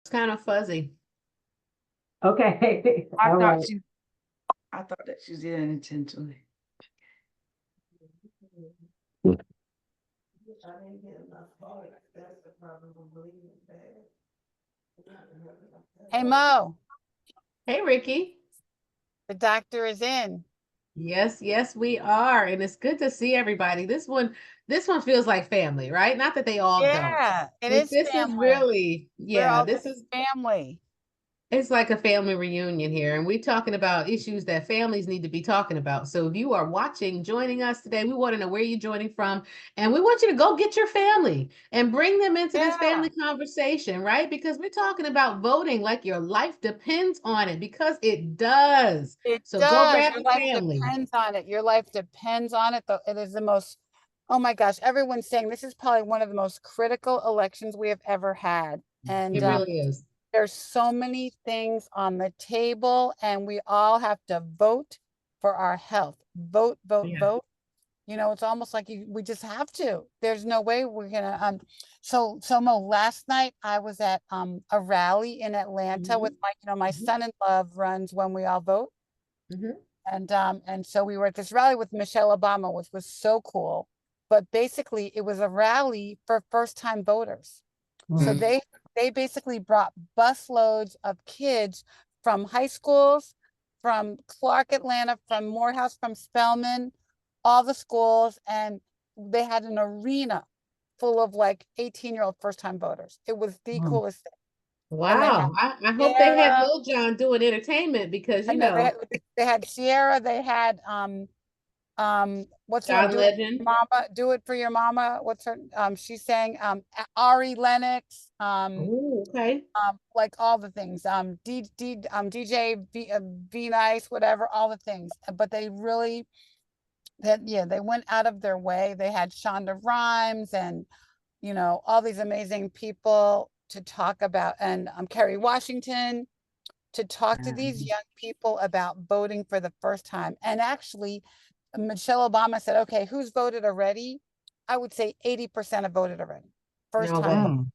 kind of fuzzy. Okay, I all thought right. she, I thought that she did it intentionally. Hey Mo, Hey, Ricky. the doctor is in. Yes, yes, we are. And it's good to see everybody. This one feels like family, right? Not that they all don't. Yeah, it But is this is family. really, We're yeah, all this just is family. it's like a family reunion here. And we're talking about issues that families need to be talking about. So if you are watching, joining us today, we want to know where you're joining from. And we want you to go get your family and bring them into this Yeah, family conversation, right? Because we're talking about voting like your life depends on it, because it does. it So go does. grab Your your life family. depends on it. Your life depends on it. Though it is the most, oh my gosh, everyone's saying this is probably one of the most critical elections we have ever had. And It really is. there's so many things on the table, and we all have to vote for our health. Vote, vote, Yeah. vote. It's almost like we just have to. There's no way we're gonna so Mo, last night I was at a rally in Atlanta with Mhm. my Mhm. son-in-law runs When We All Vote. Mhm. And so we were at this rally with Michelle Obama, which was so cool. But basically it was a rally for first-time voters. So Mm. they basically brought busloads of kids from high schools, from Clark Atlanta, from Morehouse, from Spelman, all the schools, and they had an arena full of like 18-year-old first-time voters. It was the Mm. coolest thing. And they had Wow. I hope they have Sierra, Lil Jon doing entertainment because I know they had Sierra, they had what's her name? John Legend. Do it for your mama. What's her she's saying Ari Lennox, Oh, okay. like all the things, DJ V Nice, whatever, all the things. But they really, that yeah, they went out of their way. They had Shonda Rhimes and all these amazing people to talk about, and Kerry Washington, to talk to these young people about voting for the first time. And actually, Michelle Obama said, okay, who's voted already? I would say 80% have voted already. First No time vote. way. Mm.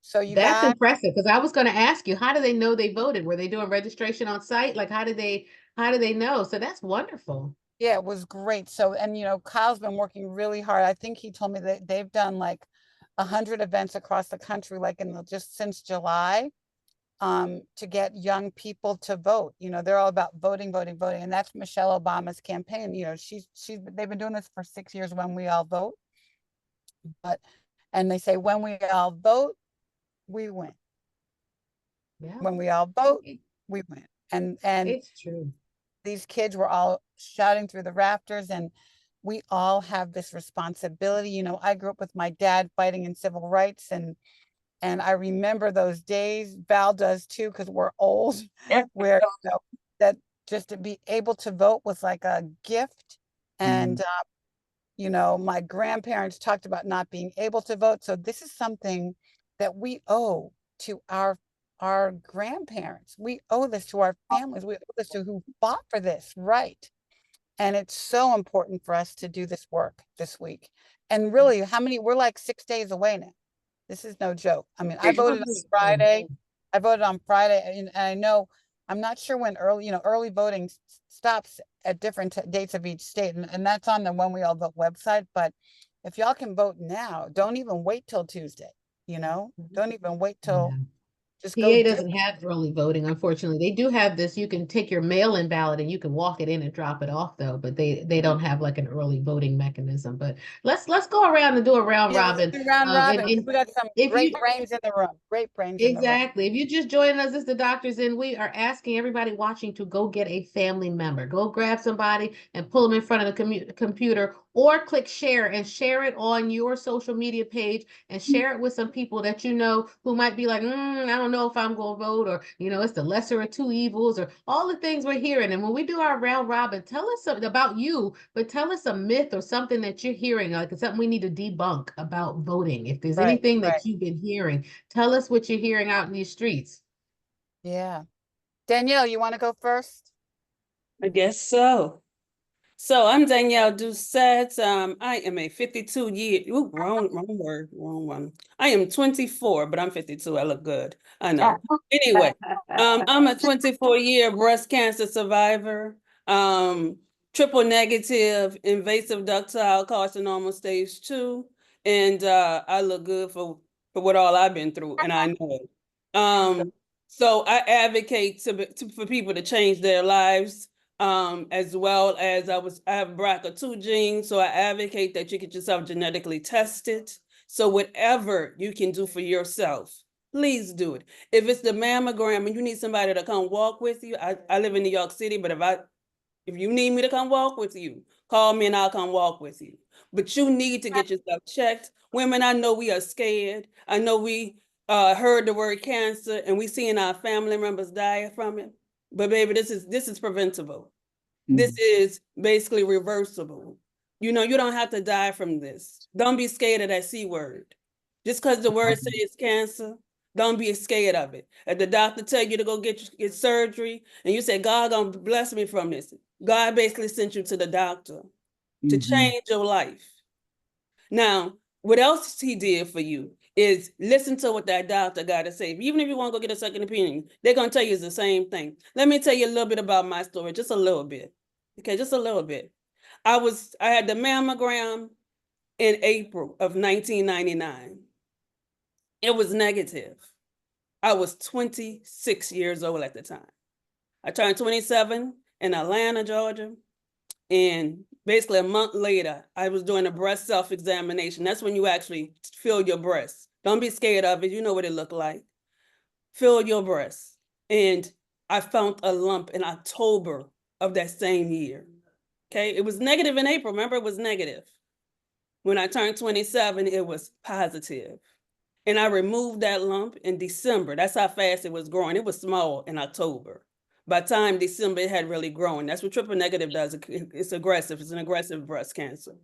So you That's got, impressive, because I was going to ask you, how do they know they voted? Were they doing registration on site? Like, how do they know? So that's wonderful. yeah, it was great. So, and Kyle's been working really hard. I think he told me that they've done like 100 events across the country, like just since July, to get young people to vote. They're all about voting, voting, voting. And that's Michelle Obama's campaign. They've been doing this for 6 years, When We All Vote. But and they say when we all vote, we win. Yeah, When we all vote, it- we win. And it's true. these kids were all shouting through the rafters, and we all have this responsibility. I grew up with my dad fighting in civil rights, and I remember those days. Val does too, because we're old, Yeah. where that just to be able to vote was like a gift. Mm. And my grandparents talked about not being able to vote. So this is something that we owe to our grandparents. We owe this to our families. We owe this to who fought for this, right? And it's so important for us to do this work this week. And really, how many? We're like 6 days away now. This is no joke. I mean, I It's voted on really true. Friday. I voted on Friday, and I know I'm not sure when early voting stops at different dates of each state, and that's on the When We All Vote website. But if y'all can vote now, don't even wait till Tuesday. Don't even wait till, Yeah. just go PA do doesn't have early voting, unfortunately. They do have this. You can take your mail-in ballot and you can walk it in and drop it off, though, but they don't have like an early voting mechanism. But let's go around and do a round Yeah, let's robin. do round And, robin, because and we got some if great you brains in the room. Great brains in the room. Exactly. If you just joining us, it's the doctors, and we are asking everybody watching to go get a family member. Go grab somebody and pull them in front of the computer, or click share and share it on your social media page, and share it with some people that you know who might be like, I don't know if I'm going to vote, or, it's the lesser of two evils, or all the things we're hearing. And when we do our round robin, tell us something about you, but tell us a myth or something that you're hearing, like it's something we need to debunk about voting. If there's Right, anything right. that you've been hearing, tell us what you're hearing out in these streets. Yeah. Danielle, you want to go first? I guess so. So I'm Danielle Doucette. I am a wrong word, wrong one. I am 24, but I'm 52. I look good. I know. Anyway, I'm a 24-year breast cancer survivor. Triple negative invasive ductal carcinoma stage 2. And I look good for what all I've been through, and I know it. So I advocate for people to change their lives. As well as I have BRCA2 gene, so I advocate that you get yourself genetically tested. So whatever you can do for yourself, please do it. If it's the mammogram and you need somebody to come walk with you, I live in New York City, but if you need me to come walk with you, call me and I'll come walk with you. But you need to get yourself checked. Women, I know we are scared. I know we heard the word cancer and we seeing our family members die from it. But baby, this is preventable. This is basically reversible. You know, you don't have to die from this. Don't be scared of that C word. Just because the word says it's cancer, don't be scared of it. If the doctor tell you to go get surgery and you say, God gonna bless me from this, God basically sent you to the doctor to change your life. Now, what else he did for you is listen to what that doctor got to say. Even if you want to go get a second opinion, they're going to tell you it's the same thing. Let me tell you a little bit about my story, just a little bit. Okay, just a little bit. I had the mammogram in April of 1999. It was negative. I was 26 years old at the time. I turned 27 in Atlanta, Georgia. And basically a month later, I was doing a breast self-examination. That's when you actually feel your breasts. Don't be scared of it. You know what it looked like. Feel your breasts. And I found a lump in October of that same year. Okay, it was negative in April. Remember, it was negative. When I turned 27, it was positive. And I removed that lump in December. That's how fast it was growing. It was small in October. By the time December, it had really grown. That's what triple negative does. It's aggressive. It's an aggressive breast cancer.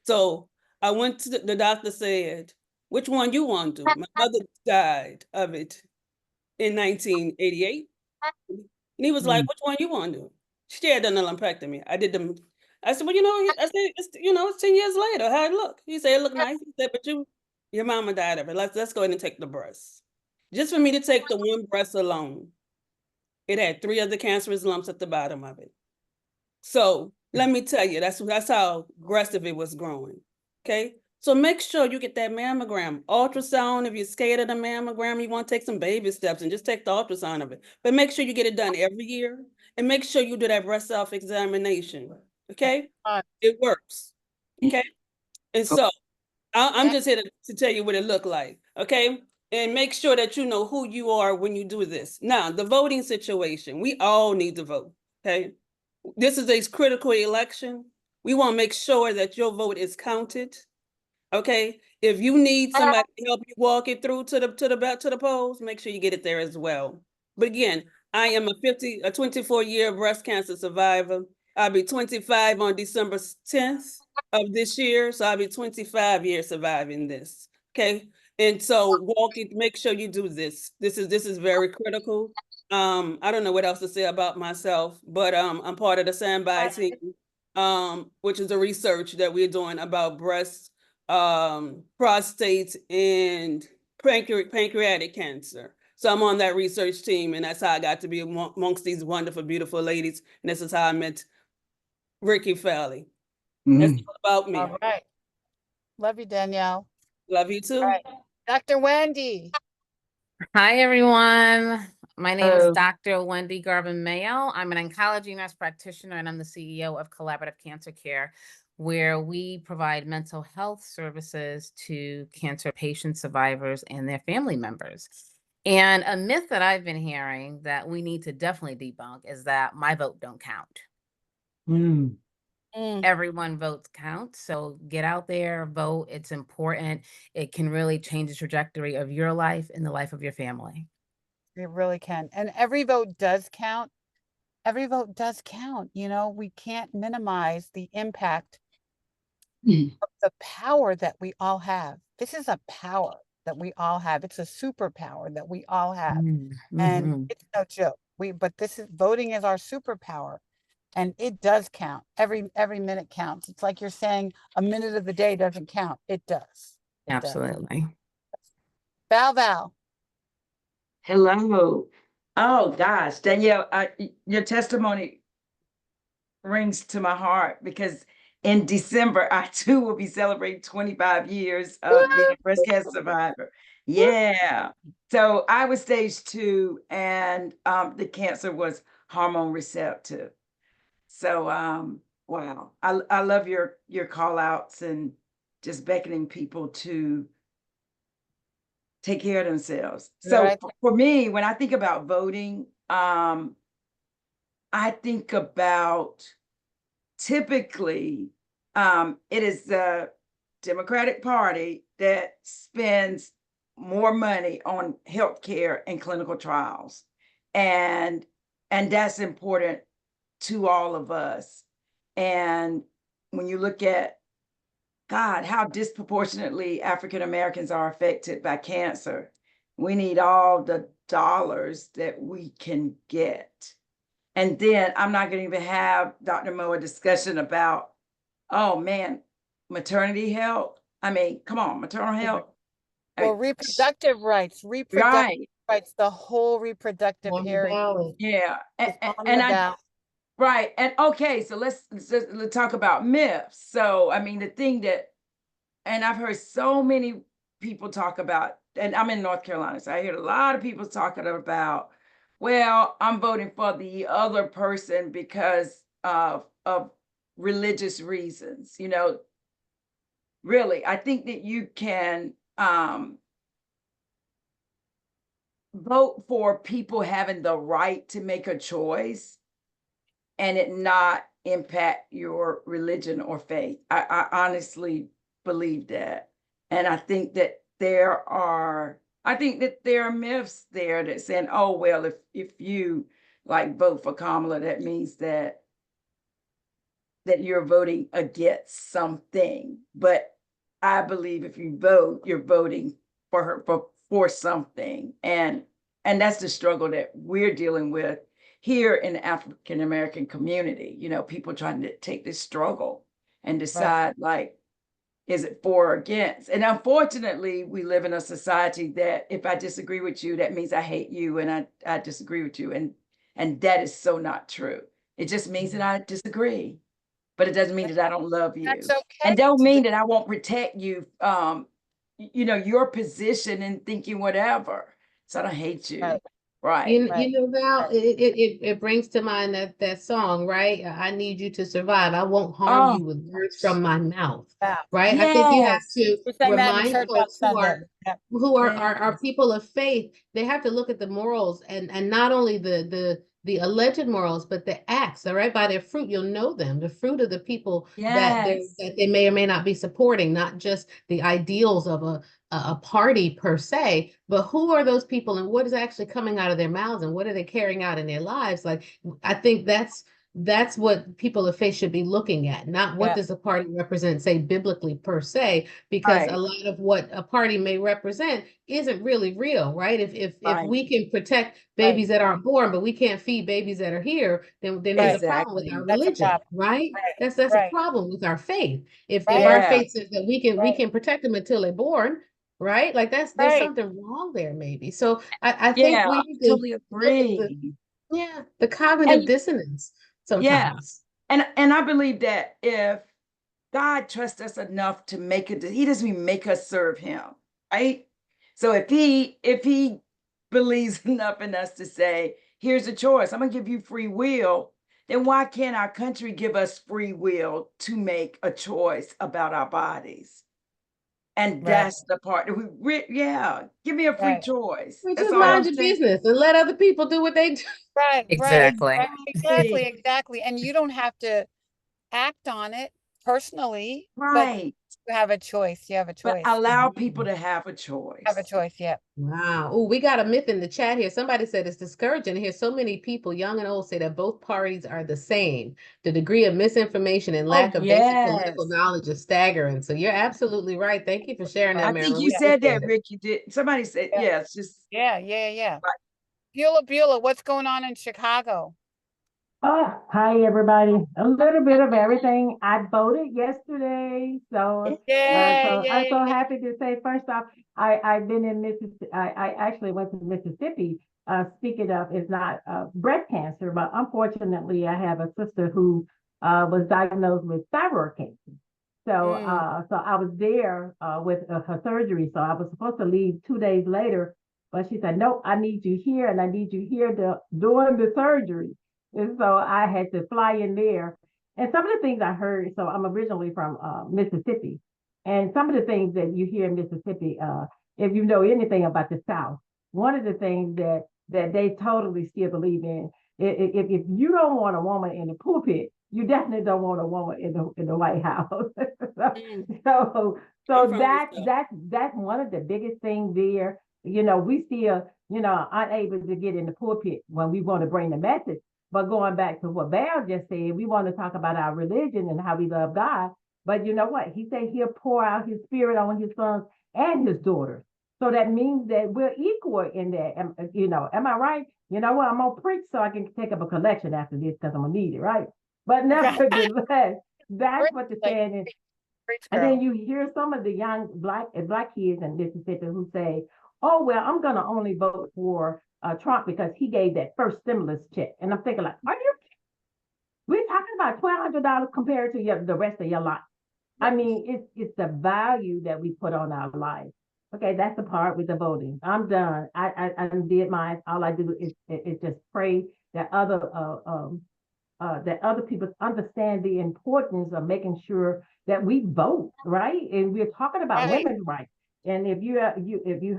So I went to the doctor said, which one you want to do? My mother died of it in 1988. And he was like, which one you want to do? She had done a lumpectomy. I did them. I said, well, I said, it's 10 years later. How'd it look? He said, it looked nice. He said, but your mama died of it. Let's go ahead and take the breast. Just for me to take the one breast alone, it had 3 other cancerous lumps at the bottom of it. So let me tell you, that's how aggressive it was growing. Okay. So make sure you get that mammogram. Ultrasound, if you're scared of the mammogram, you want to take some baby steps and just take the ultrasound of it. But make sure you get it done every year and make sure you do that breast self-examination. Okay. It works. Okay. And so I'm just here to tell you what it looked like. Okay. And make sure that you know who you are when you do this. Now, the voting situation, we all need to vote. Okay. This is a critical election. We want to make sure that your vote is counted. Okay. If you need somebody to help you walk it through to the polls, make sure you get it there as well. But again, I am a 24-year breast cancer survivor. I'll be 25 on December 10th of this year. So I'll be 25 years surviving this. Okay. And so make sure you do this. This is very critical. I don't know what else to say about myself, but I'm part of the Standby team, which is a research that we're doing about breast, prostate, and pancreatic cancer. So I'm on that research team, and that's how I got to be amongst these wonderful, beautiful ladies. And this is how I met Ricky Fowley. That's all about me. All right. Love you, Danielle. Love you too. All right. Dr. Wendy. Hi, everyone. My name Hello. is Dr. Wendy Garvin Mayo. I'm an oncology nurse practitioner, and I'm the CEO of Collaborative Cancer Care, where we provide mental health services to cancer patient survivors and their family members. And a myth that I've been hearing that we need to definitely debunk is that my vote don't count. Everyone votes count. So get out there, vote. It's important. It can really change the trajectory of your life and the life of your family. It really can. And every vote does count. Every vote does count. You know, we can't minimize the impact of the power that we all have. This is a power that we all have. It's a superpower that we all have. And it's no joke. But voting is our superpower. And it does count. Every minute counts. It's like you're saying a minute of the day doesn't count. It does. It does. Absolutely. Val. Hello. Oh gosh, Danielle, your testimony rings to my heart because in December, I too will be celebrating 25 years of being a breast cancer survivor. Yeah. So I was stage 2 and the cancer was hormone receptive. So wow. I love your call outs and just beckoning people to take care of themselves. So Right. for me, when I think about voting, I think about typically it is the Democratic Party that spends more money on healthcare and clinical trials. And that's important to all of us. And when you look at God, how disproportionately African Americans are affected by cancer, we need all the dollars that we can get. And then I'm not going to even have, Dr. Mo, a discussion about, oh man, maternity health. I mean, come on, maternal health. Well, reproductive rights, Right. the whole reproductive On the area ballot. Yeah. is on the ballot. Right. And okay, so let's talk about myths. So, I mean, the thing that, and I've heard so many people talk about, and I'm in North Carolina, so I hear a lot of people talking about, well, I'm voting for the other person because of religious reasons. You know, really, I think that you can vote for people having the right to make a choice and it not impact your religion or faith. I honestly believe that. And I think that there are myths there that saying, oh, well, if you like vote for Kamala, that means that you're voting against something. But I believe if you vote, you're voting for her for something. And that's the struggle that we're dealing with here in the African American community. You know, people trying to take this struggle and decide like, is it for or against? And unfortunately, we live in a society that if I disagree with you, that means I hate you and I disagree with you. And that is so not true. It just means that I disagree, but it doesn't mean that I don't love you. That's okay. And don't mean that I won't protect you, you know, your position and thinking whatever. So I don't hate you. Right. You know, Val, it brings to mind that song, right? I need you to survive. I won't harm you with words from my mouth, Yeah. right? I think you have to We sang that in remind church on folks Sunday. who are people of faith. They have to look at the morals and not only the alleged morals, but the acts. All right, by their fruit you'll know them. The fruit of the people that they may or may not be supporting, not just the ideals of a party per se, but who are those people and what is actually coming out of their mouths and what are they carrying out in their lives? Like, I think that's what people of faith should be looking at, not what does a party represent, say biblically per se, because a lot of what a party may represent isn't really real, right? If we can protect babies that aren't born, but we can't feed babies that are here, then there's a problem with our religion, right? That's a problem with our faith. If our faith says that we can protect them until they're born, right? Like there's something wrong there, maybe. So I think we need to totally agree. the cognitive dissonance sometimes. And I believe that if God trusts us enough to make it, he doesn't even make us serve him, right? So if he believes enough in us to say, here's a choice, I'm gonna give you free will, then why can't our country give us free will to make a choice about our bodies? And that's the part that give me a free choice. We That's just all I'm mind your saying. business and let other people do what they do. Exactly. Exactly. And you don't have to act on it personally, but Right. you have a choice. You have a choice. But allow people to have a choice. Have a choice, Wow. Oh, we got a myth in the chat here. Somebody said it's discouraging to hear so many people, young and old, say that both parties are the same. The degree of misinformation and lack of basic political knowledge is staggering. So you're absolutely right. Thank you for sharing that, I Marilyn. think We you said that, appreciate it. Rick. You did. Somebody said, it's just. yeah. Beulah, what's going on in Chicago? Oh, hi everybody. A little bit of everything. I voted yesterday, so Yay, I'm so yay. happy to say first off, I've been in Mississippi. I actually went to Mississippi. Speaking of, it's not breast cancer, but unfortunately, I have a sister who was diagnosed with thyroid cancer. So Mm, so I was there with her surgery. So I was supposed to leave 2 days later, but she said, "No, I need you here, and I need you here during the surgery." And so I had to fly in there. And some of the things I heard, so I'm originally from Mississippi. And some of the things that you hear in Mississippi, if you know anything about the South, one of the things that they totally still believe in, if you don't want a woman in the pulpit, you definitely don't want a woman in the White House. mm, so I'm so from the that South. that's one of the biggest things there. We still, unable to get in the pulpit when we want to bring the message. But going back to what Val just said, we want to talk about our religion and how we love God. But you know what? He said he'll pour out his spirit on his sons and his daughters. So that means that we're equal in that. Am I right? You know what? I'm gonna preach so I can take up a collection after this because I'm gonna need it, right? But right. nevertheless, that's Preach, what the like, saying is. preach, And then girl. you hear some of the young black kids in Mississippi who say, "Oh well, I'm gonna only vote for Trump because he gave that first stimulus check." And I'm thinking like, are you? We're talking about $1,200 compared to the rest of your life. I mean, it's the value that we put on our life. Okay, that's the part with the voting. I'm done. I did mine. All I do is just pray that other people understand the importance of making sure that we vote, right? And we're talking about Right, women's rights. And if you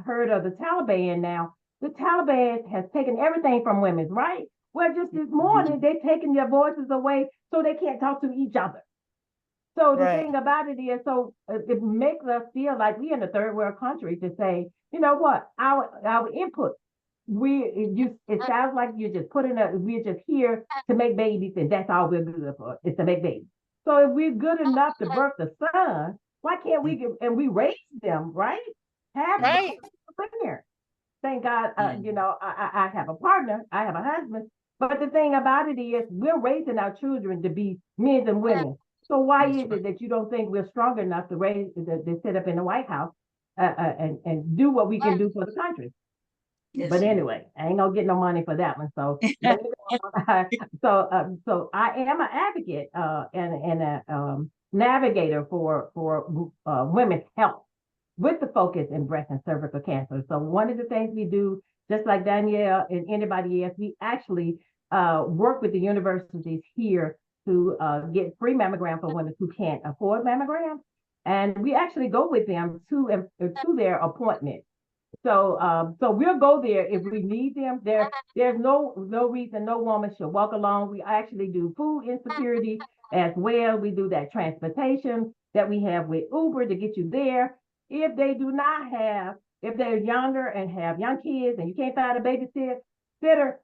heard of the Taliban now, the Taliban has taken everything from women, right? Well, just this morning they're taking their voices away so they can't talk to each other. So the right. thing about it is, so it makes us feel like we're in a third world country to say, you know what, our input. It sounds like you're just we're just here to make babies, and that's all we're good for is to make babies. So if we're good enough to birth the son, why can't we and we raise them, right? Have Right. here. Thank God, I have a partner, I have a husband. But the thing about it is, we're raising our children to be men and women. So why is it that you don't think we're strong enough to sit up in the White House and do what we can do for the country? Yes, But sir. anyway, I ain't gonna get no money for that one. So so I am an advocate and a navigator for women's health with the focus in breast and cervical cancer. So one of the things we do, just like Danielle and anybody else, we actually work with the universities here to get free mammogram for women who can't afford mammograms, and we actually go with them to their appointment. So we'll go there if we need them. There's no reason no woman should walk alone. We actually do food insecurity as well. We do that transportation that we have with Uber to get you there. If they do not have, if they're younger and have young kids and you can't find a babysitter,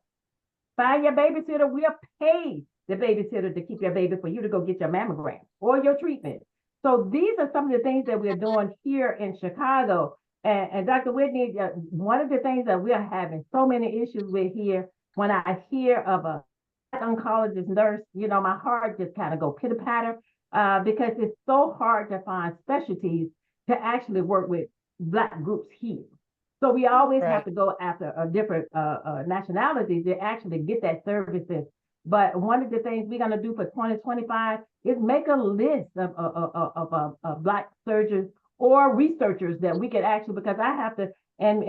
find your babysitter. We'll pay the babysitter to keep your baby for you to go get your mammogram or your treatment. So these are some of the things that we're doing here in Chicago. And Dr. Whitney, one of the things that we're having so many issues with here, when I hear of a oncologist nurse, my heart just kind of go pitter patter because it's so hard to find specialties to actually work with Black groups here. So we always have Right. to go after a different nationalities to actually get that services. But one of the things we're going to do for 2025 is make a list of Black surgeons or researchers that we could actually, because I have to, and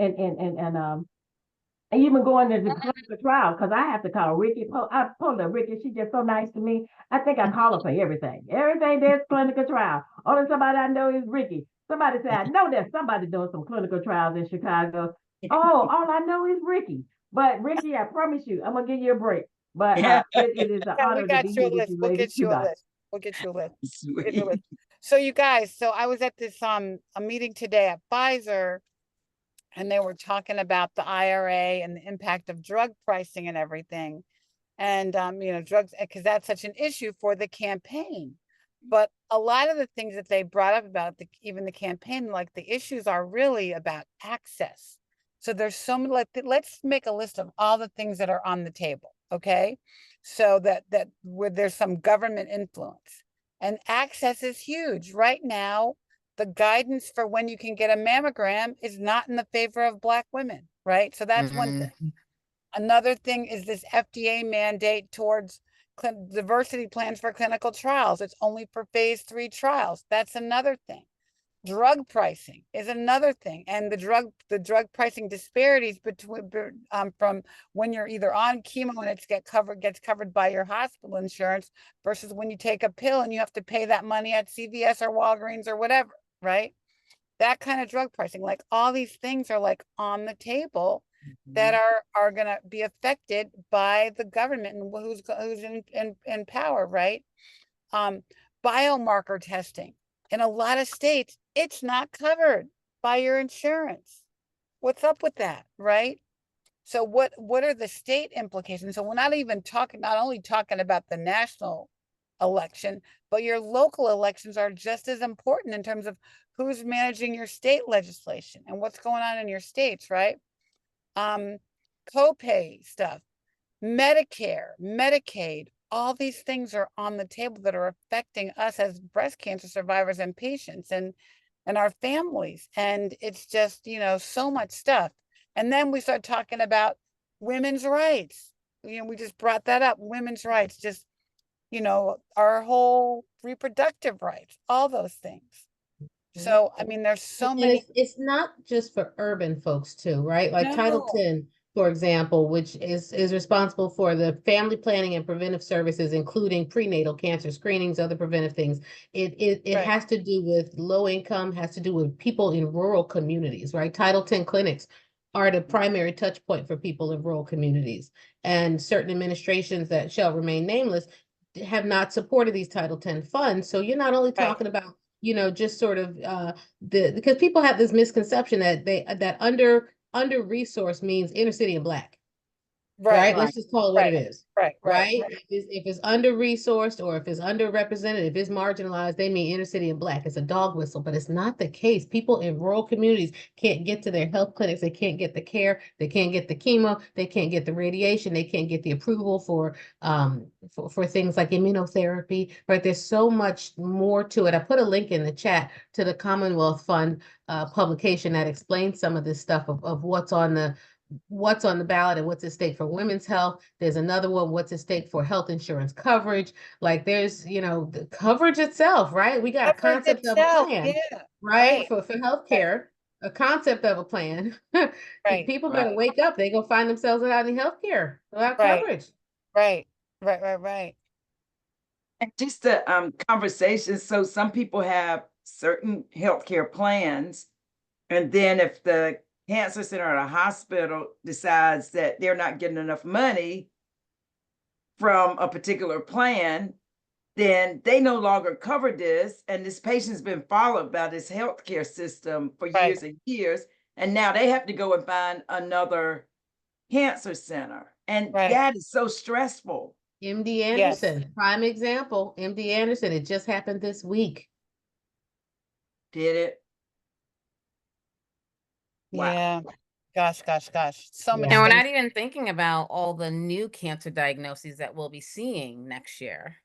even going into the clinical trial, because I have to call Ricky. I told her, Ricky, she's just so nice to me. I think I call her for everything. Everything there's clinical trial. Only somebody I know is Ricky. Somebody said, I know there's somebody doing some clinical trials in Chicago. Oh, all I know is Ricky. But Ricky, I promise you, I'm going to give you a break. But it is an Yeah, we honor to got be you here a with list. you We'll ladies. get You you a got it. list. We'll get you a list. We'll get you a Sweet. list. So you guys, so I was at this a meeting today at Pfizer, and they were talking about the IRA and the impact of drug pricing and everything. And drugs, because that's such an issue for the campaign. But a lot of the things that they brought up about even the campaign, like the issues are really about access. So there's so many, let's make a list of all the things that are on the table. okay? So that where there's some government influence. And access is huge. Right now, the guidance for when you can get a mammogram is not in the favor of Black women, right? So that's one thing. Mhm. Another thing is this FDA mandate towards diversity plans for clinical trials. It's only for phase 3 trials. That's another thing. Drug pricing is another thing, and the drug pricing disparities between from when you're either on chemo and gets covered by your hospital insurance versus when you take a pill and you have to pay that money at CVS or Walgreens or whatever, right? That kind of drug pricing, like all these things are like on the table that are going to be affected by the government and who's in power, right? Biomarker testing in a lot of states, it's not covered by your insurance. What's up with that, right? So what are the state implications? So we're not only talking about the national election, but your local elections are just as important in terms of who's managing your state legislation and what's going on in your states, right? Copay stuff, Medicare, Medicaid, all these things are on the table that are affecting us as breast cancer survivors and patients and our families. And it's just, so much stuff. And then we start talking about women's rights. We just brought that up, women's rights, just, our whole reproductive rights, all those things. So, I mean, there's so And many. it's not just for urban folks too, right? Like Title No. 10, for example, which is responsible for the family planning and preventive services, including prenatal cancer screenings, other preventive things. It Right. has to do with low income, has to do with people in rural communities, right? Title 10 clinics are the primary touch point for people in rural communities. And certain administrations that shall remain nameless have not supported these Title 10 funds. So you're not only Right. talking about, just sort of because people have this misconception that that under resourced means inner city and Black. Right? Right. Let's just call it what Right. it is. Right. Right? If it's under resourced or if it's underrepresented, if it's marginalized, they mean inner city and Black. It's a dog whistle, but it's not the case. People in rural communities can't get to their health clinics. They can't get the care. They can't get the chemo. They can't get the radiation. They can't get the approval for things like immunotherapy. Right? There's so much more to it. I put a link in the chat to the Commonwealth Fund publication that explains some of this stuff of what's on the ballot and what's at stake for women's health. There's another one, what's at stake for health insurance coverage. Like there's, the coverage itself, right? We got a Coverage concept of a itself, plan, yeah, right? For healthcare, a concept of a plan. right, People better wake up. They're gonna find themselves without any healthcare, without Right. coverage. right. And just the conversation. So some people have certain healthcare plans, and then if the cancer center or the hospital decides that they're not getting enough money from a particular plan, then they no longer cover this, and this patient's been followed by this healthcare system for Right. years and years, and now they have to go and find another cancer center, and Right. that is so stressful. MD Yes. Anderson, prime example. MD Anderson, it just happened this week. Did it? Wow. Yeah. Gosh. So many Yeah. And we're things. not even thinking about all the new cancer diagnoses that we'll be seeing next year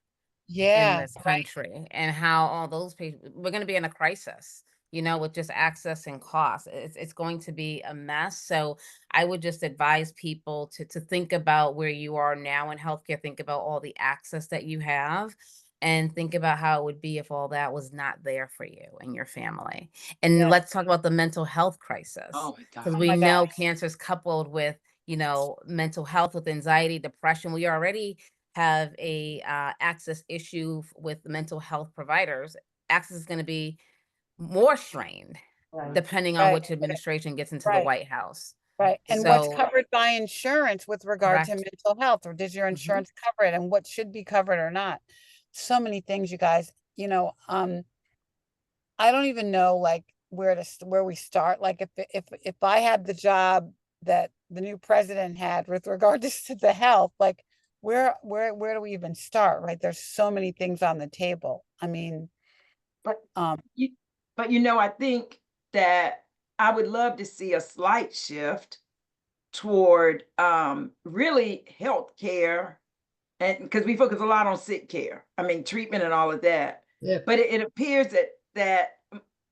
in Yeah. this country, and how all those patients, we're going to be in a crisis, with just access and cost. It's going to be a mess. So I would just advise people to think about where you are now in healthcare, think about all the access that you have, and think about how it would be if all that was not there for you and your family. And Yes. let's talk about the mental health crisis, Oh my because God. we my know gosh. cancer is coupled with, mental health, with anxiety, depression. We already have a access issue with mental health providers. Access is going to be more strained Right. depending on Right. which administration gets into the Right. White House. Right. And what's So, covered by insurance with regard to correct. mental health, or does your insurance cover it, and what should be covered or not? So many things, you guys, I don't even know like where we start. Like if I had the job that the new president had with regard to the health, like where do we even start, right? There's so many things on the table. I mean, But um, I think that I would love to see a slight shift toward really health care, and because we focus a lot on sick care, I mean treatment and all of that. Yeah. But it appears that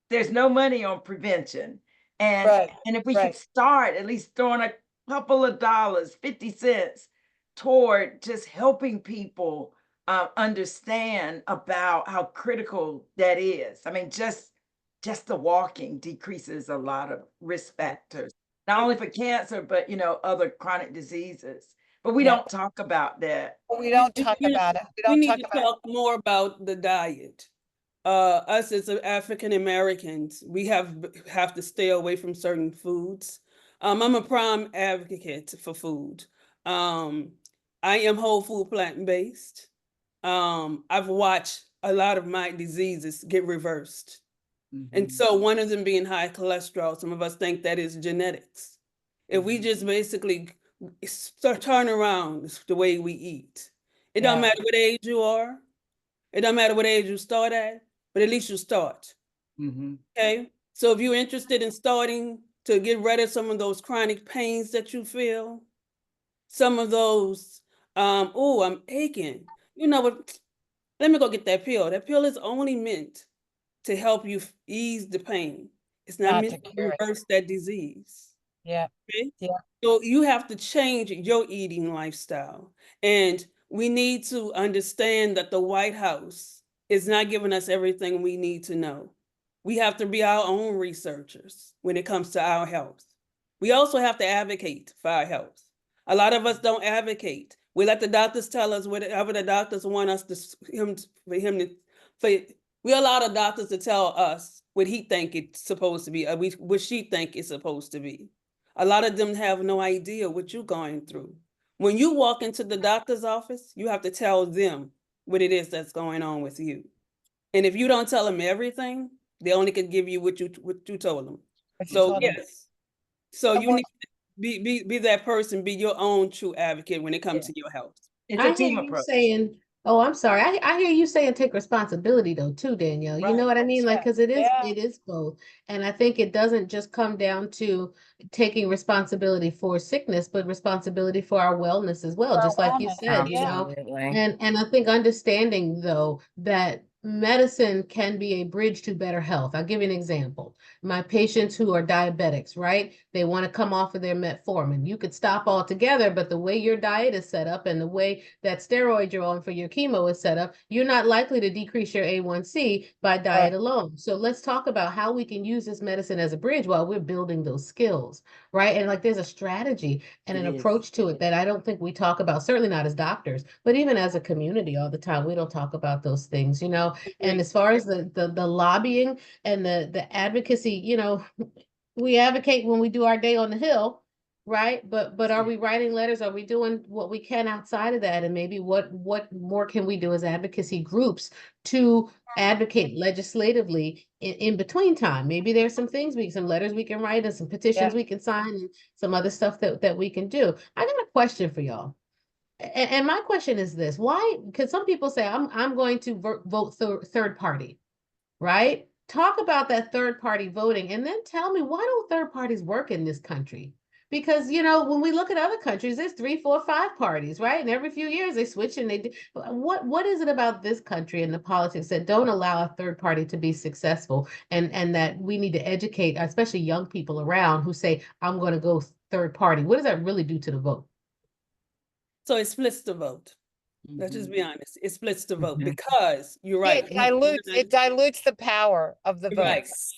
there's no money on prevention. And Right, and if we right. could start at least throwing a couple of dollars, 50 cents, toward just helping people understand about how critical that is. I mean, just the walking decreases a lot of risk factors, not only for cancer, but other chronic diseases. But we Yeah. don't talk about that. We don't talk We- about it. We We don't need talk to about it. talk more about the diet. Us as African Americans, we have to stay away from certain foods. I'm a prime advocate for food. I am whole food plant-based. I've watched a lot of my diseases get reversed. And so one of them being high cholesterol, some of us think that is genetics. If we just basically start turn around the way we eat, it don't Yeah. matter what age you are, it don't matter what age you start at, but at least you start. Okay? So if you're interested in starting to get rid of some of those chronic pains that you feel, some of those, oh, I'm aching. You know what? Let me go get that pill. That pill is only meant to help you ease the pain. It's not Not meant to to cure it. reverse that disease. Yeah, Okay? yeah. So you have to change your eating lifestyle. And we need to understand that the White House is not giving us everything we need to know. We have to be our own researchers when it comes to our health. We also have to advocate for our health. A lot of us don't advocate. We let the doctors tell us whatever the doctors want us we allow the doctors to tell us what he think it's supposed to be, or what she think it's supposed to be. A lot of them have no idea what you're going through. When you walk into the doctor's office, you have to tell them what it is that's going on with you. And if you don't tell them everything, they only can give you what you told them. What you So told them. yes, so And you what- need to be that person, be your own true advocate when it comes Yeah. to your health. It's I a hear team you approach. saying, oh, I'm sorry. I hear you saying take responsibility though too, Danielle. You know Right. what I mean? Like, Yeah, because yeah. it is both. And I think it doesn't just come down to taking responsibility for sickness, but responsibility for our wellness as well, For our just like you wellness, said, yeah. Absolutely. And I think understanding though that medicine can be a bridge to better health. I'll give you an example. My patients who are diabetics, right? They want to come off of their metformin. You could stop altogether, but the way your diet is set up and the way that steroid you're on for your chemo is set up, you're not likely to decrease your A1C by diet alone. So let's talk about how we can use this medicine as a bridge while we're building those skills, right? And like there's a strategy and an It is. approach to it that I don't think we talk about, certainly not as doctors, but even as a community all the time. We don't talk about those things, you know. And as far as the lobbying and the advocacy, you know, we advocate when we do our day on the Hill, right? But are we writing letters? Are we doing what we can outside of that? And maybe what more can we do as advocacy groups to advocate legislatively in between time? Maybe there's some things some letters we can write and some petitions we can sign and some other stuff that we can do. I got a question for y'all. And my question is this: why? Because some people say I'm going to vote third party, right? Talk about that third party voting, and then tell me, why don't third parties work in this country? Because you know, when we look at other countries, there's 3, 4, 5 parties, right? And every few years they switch and they do. What is it about this country and the politics that don't allow a third party to be successful, and that we need to educate, especially young people around who say I'm going to go third party? What does that really do to the vote? So it splits the vote. Let's just Mhm. be honest. It splits the vote Mhm. because you're Yeah, right. it dilutes the power of the Right. votes.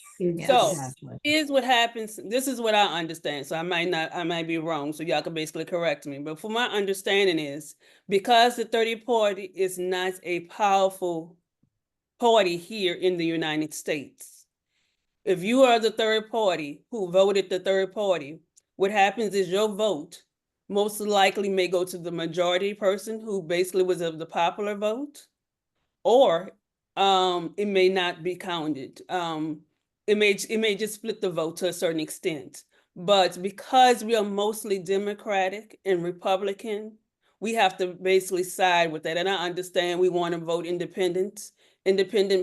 So Exactly. here's what happens. This is what I understand. So I might be wrong. So y'all can basically correct me. But for my understanding is because the 30 party is not a powerful party here in the United States. If you are the third party who voted the third party, what happens is your vote most likely may go to the majority person who basically was of the popular vote, or it may not be counted. It may just split the vote to a certain extent. But because we are mostly Democratic and Republican, we have to basically side with that. And I understand we want to vote independent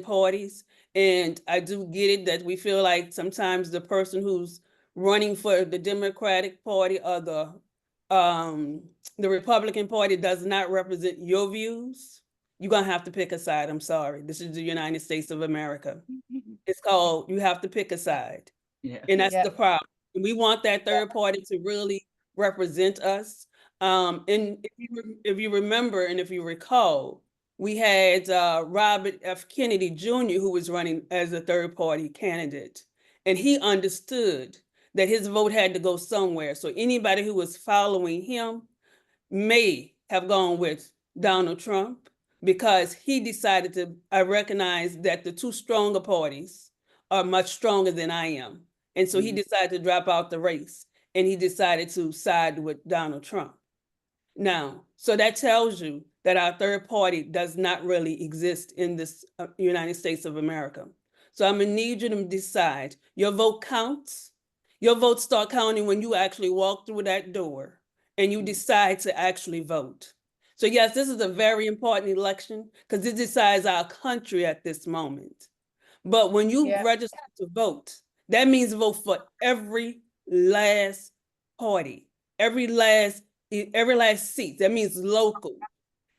parties. And I do get it that we feel like sometimes the person who's running for the Democratic Party or the Republican Party does not represent your views, you're gonna have to pick a side. I'm sorry. This is the United States of America. It's called, you have to pick a side. Yeah. And that's Yeah. the problem. And we want that third party to really represent us. And if you remember, and if you recall, we had Robert F. Kennedy Jr., who was running as a third party candidate. And he understood that his vote had to go somewhere. So anybody who was following him may have gone with Donald Trump because he decided to, I recognize that the two stronger parties are much stronger than I am. And so he decided to drop out the race and he decided to side with Donald Trump. Now, so that tells you that our third party does not really exist in this United States of America. So I'm gonna need you to decide. Your vote counts. Your votes start counting when you actually walk through that door and you decide to actually vote. So yes, this is a very important election because it decides our country at this moment. But when you Yeah. register to vote, that means vote for every last party, every last seat. That means local.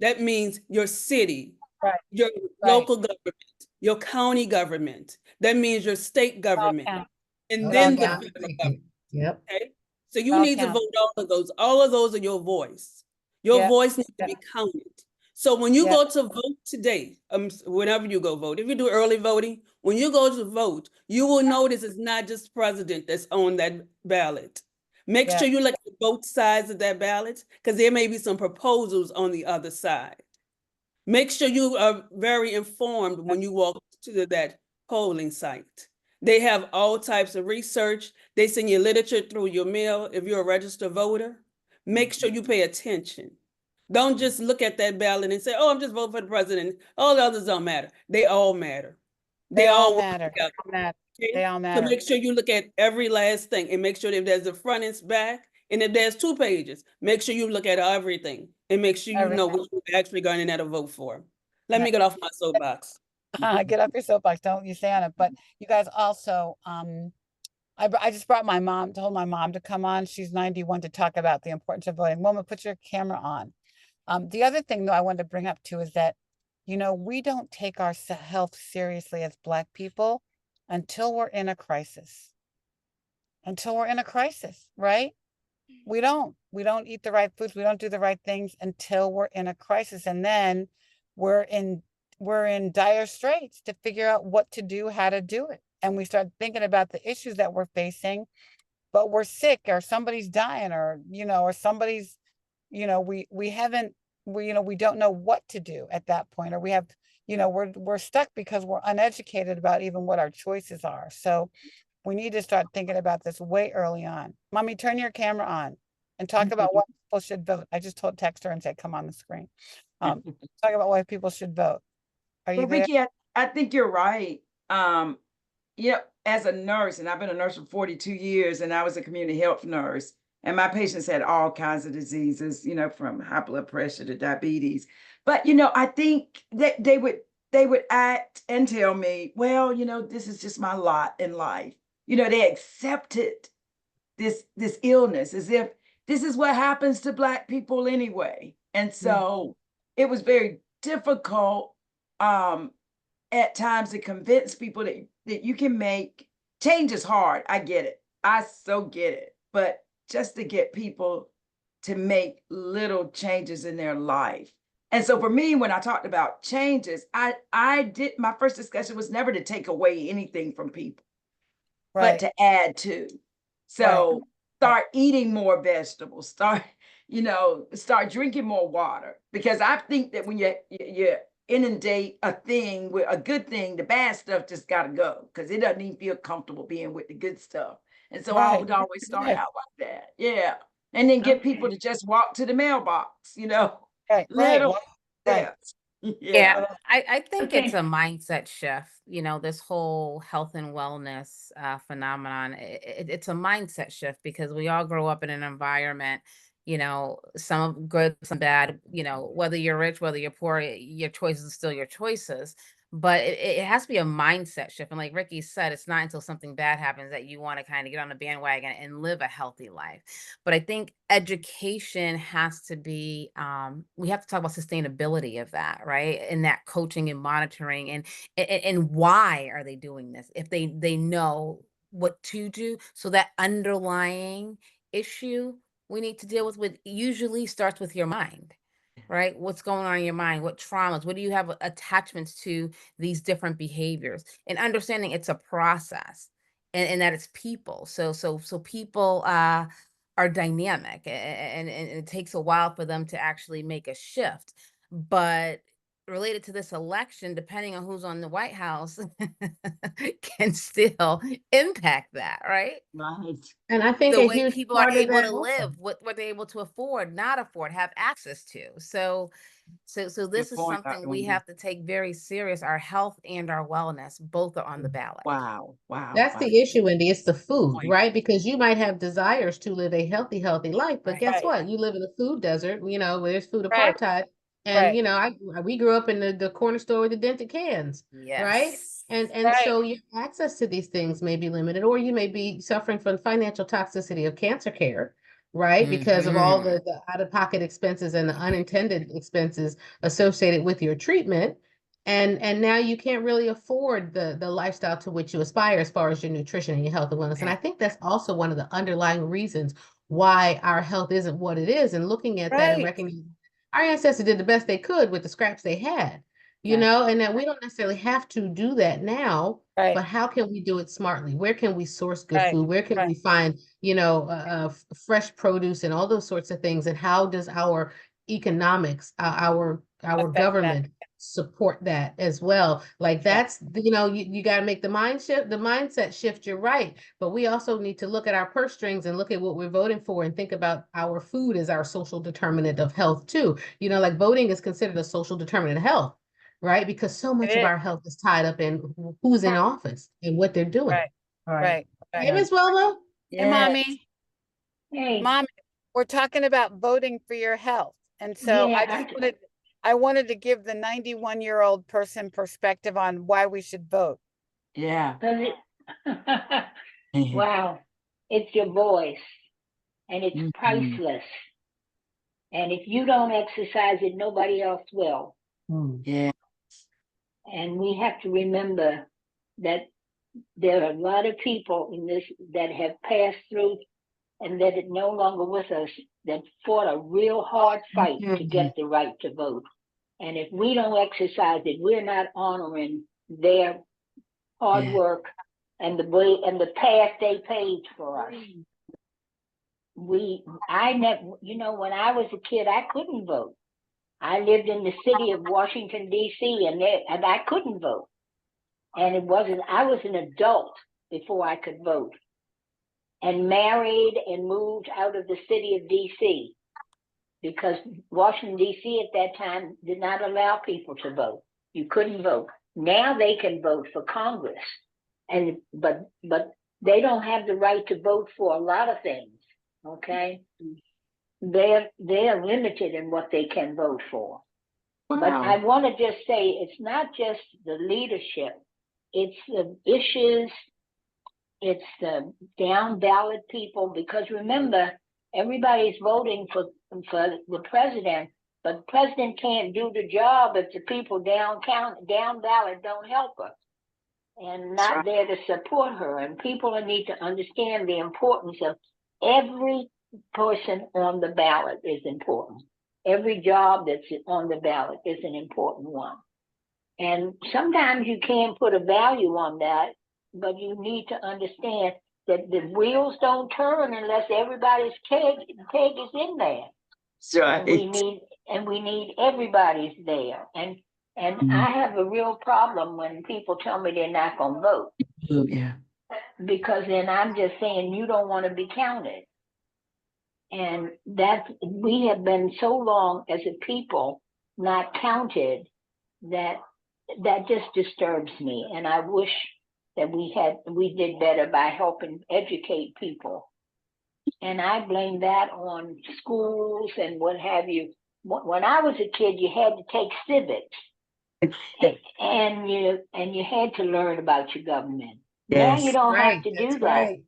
That means your city, Right. your Right. local government, your county government. That means your state government. count. And All then the count. federal government. Yep. Okay. So you All need to count. vote all of those. All of those are your voice. Your Yeah. voice needs to Yeah. be counted. So when you Yeah. go to vote today, whenever you go vote, if you do early voting, when you go to vote, you will notice it's not just president that's on that ballot. Make Yeah. sure you look at both sides of that ballot because there may be some proposals on the other side. Make sure you are very informed when you walk to that polling site. They have all types of research. They send you literature through your mail if you're a registered voter. Make sure you pay attention. Don't just look at that ballot and say, oh, I'm just voting for the president. All the others don't matter. They all matter. They all work matter. together, okay? They all So matter. make sure you look at every last thing and make sure if there's a front and back, and if there's 2 pages, make sure you look at everything and make sure you know Everything. what you're actually going to vote for. Let me get off my soapbox. Get off your soapbox. Don't you stay on it. But you guys also, I just brought my mom, told my mom to come on. She's 91 to talk about the importance of voting. Mama, put your camera on. The other thing though I wanted to bring up too is that, you know, we don't take our health seriously as Black people until we're in a crisis. Until we're in a crisis, right? We don't eat the right foods. We don't do the right things until we're in a crisis. And then we're in dire straits to figure out what to do, how to do it. And we start thinking about the issues that we're facing, but we're sick or somebody's dying or, you know, or somebody's, you know, we don't know what to do at that point, or we have, you know, we're stuck because we're uneducated about even what our choices are. So we need to start thinking about this way early on. Mommy, turn your camera on and talk about why people should vote. I just text her and said, come on the screen. Talk about why people should vote. Are you Well, there? Ricky, I think you're right. Yeah, as a nurse, and I've been a nurse for 42 years, and I was a community health nurse, and my patients had all kinds of diseases, you know, from high blood pressure to diabetes. But, you know, I think that they would act and tell me, well, you know, this is just my lot in life. You know, they accepted this illness as if this is what happens to Black people anyway. And so it was very difficult at times to convince people that you can make change is hard. I get it. I so get it. But just to get people to make little changes in their life. And so for me, when I talked about changes, I did, my first discussion was never to take away anything from people, but to add to. So start eating more vegetables, start drinking more water. Because I think that when you inundate a thing with a good thing, the bad stuff just gotta go because it doesn't even feel comfortable being with the good stuff. And so I would always start out like that. Yeah. And then get people to just walk to the mailbox, you know. Little steps. Yeah, I think it's a mindset shift, you know, this whole health and wellness phenomenon. It's a mindset shift because we all grow up in an environment, you know, some good, some bad, you know, whether you're rich, whether you're poor, your choices are still your choices. but it has to be a mindset shift. And like Ricky said, it's not until something bad happens that you want to kind of get on the bandwagon and live a healthy life. But I think education has to be, we have to talk about sustainability of that, right? And that coaching and monitoring and why are they doing this? If they know what to do. So that underlying issue we need to deal with usually starts with your mind, right? What's going on in your mind? What traumas? What do you have attachments to these different behaviors? And understanding it's a process and that it's people. So people are dynamic and it takes a while for them to actually make a shift. But related to this election, depending on who's on the White House, can still impact that, right? Right. And I think The a way huge people are part of able that to also. live, what they're able to afford, not afford, have access to. So this is point, something Dr. we Wendy. have to take very serious. Our health and our wellness, both are on the ballot. Wow. Wow. That's wow. the issue, Wendy. It's the food, Point. right? Because you might have desires to live a healthy life, but Right. guess Right. what? You live in a food desert, you know, where there's food Right. apartheid. And Right. you know, we grew up in the corner store with the dented cans, right? Yes. And Right. so your access to these things may be limited, or you may be suffering from financial toxicity of cancer care, right? Because of all Mhm. the out-of-pocket expenses and the unintended expenses associated with your treatment. And now you can't really afford the lifestyle to which you aspire as far as your nutrition and your health and wellness. And I think that's also one of the underlying reasons why our health isn't what it is. And looking at that and Right. recognizing our ancestors did the best they could with the scraps they had, you Yeah. know, and that we don't necessarily have to do that now. Right. But how can we do it smartly? Where can we source good Right. food? Where can Right. we find, you know, fresh produce and all those sorts of things? And how does our economics, our Affect that. government support that as well? Like Yeah. that's, you know, you got to make the mindset shift. You're right. But we also need to look at our purse strings and look at what we're voting for and think about our food as our social determinant of health too. You know, like voting is considered a social determinant of health, right? Because so much It of is. our health is tied up in who's in office and what they're doing. Right. Right. Right. Hey, Right. Miss Welma. Hey, Yeah. mommy. Hey, Mommy, we're talking about voting for your health. And so yeah, I wanted to give the 91-year-old person perspective on why we should vote. Yeah. wow, it's your voice and it's Mhm. priceless. And if you don't exercise it, nobody else will. Yeah. And we have to remember that there are a lot of people in this that have passed through and that are no longer with us that fought a real hard fight to get the right to vote. And if we don't exercise it, we're not honoring their hard Yeah. work and the way and the path they paved for us. I never, you know, when I was a kid, I couldn't vote. I lived in the city of Washington, D.C., and I couldn't vote. And I was an adult before I could vote, and married and moved out of the city of D.C. because Washington, D.C. at that time did not allow people to vote. You couldn't vote. Now they can vote for Congress, but they don't have the right to vote for a lot of things. Okay, they're limited in what they can vote for. But I want to just say it's not just the leadership; it's the issues, it's the down ballot people. Because remember, everybody's voting for the president, but the president can't do the job if the people down ballot don't help her and not there to support her. And people need to understand the importance of every person on the ballot is important. Every job that's on the ballot is an important one. And sometimes you can't put a value on that, but you need to understand that the wheels don't turn unless everybody's peg is in there. That's right. And we need everybody's there. And I have a real problem when people tell me they're not going to vote. Yeah. Because then I'm just saying you don't want to be counted. And we have been so long as a people not counted that just disturbs me. And I wish that we did better by helping educate people. And I blame that on schools and what have you. When I was a kid, you had to take civics. And you had to learn about your government. Now you Yes. don't have Right, to do that's that. right.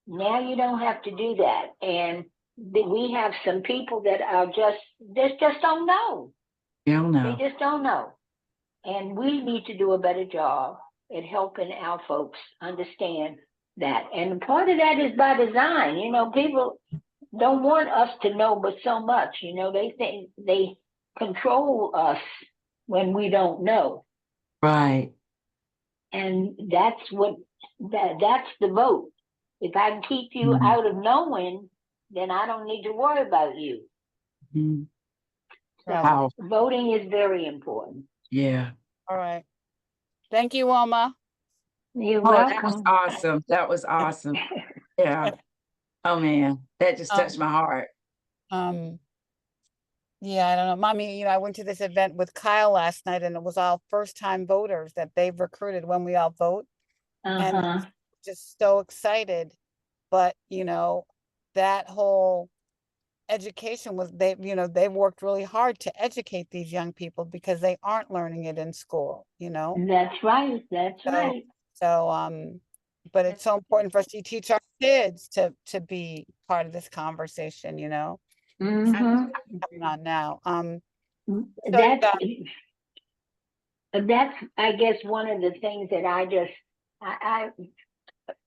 Now you don't have to do that. And we have some people that are just don't know. You don't They know. just don't know. And we need to do a better job at helping our folks understand that. And part of that is by design. You know, people don't want us to know but so much. You know, they think they control us when we don't know. Right. And that's that's the vote. If I can keep you Mhm. out of knowing, then I don't need to worry about you. Mhm. So Wow. voting is very important. Yeah. All right. Thank you, Wilma. You're Oh, that was welcome. awesome. That was awesome. Yeah. Oh man, that just touched my heart. Yeah, I don't know. Mommy, I went to this event with Kyle last night and it was all first-time voters that they've recruited when we all vote. And I was just so excited. But, that whole education was they've worked really hard to educate these young people because they aren't learning it in school, That's right. That's So- right. So, but it's so important for us to teach our kids to be part of this conversation, Mhm. coming on now. That's I guess one of the things that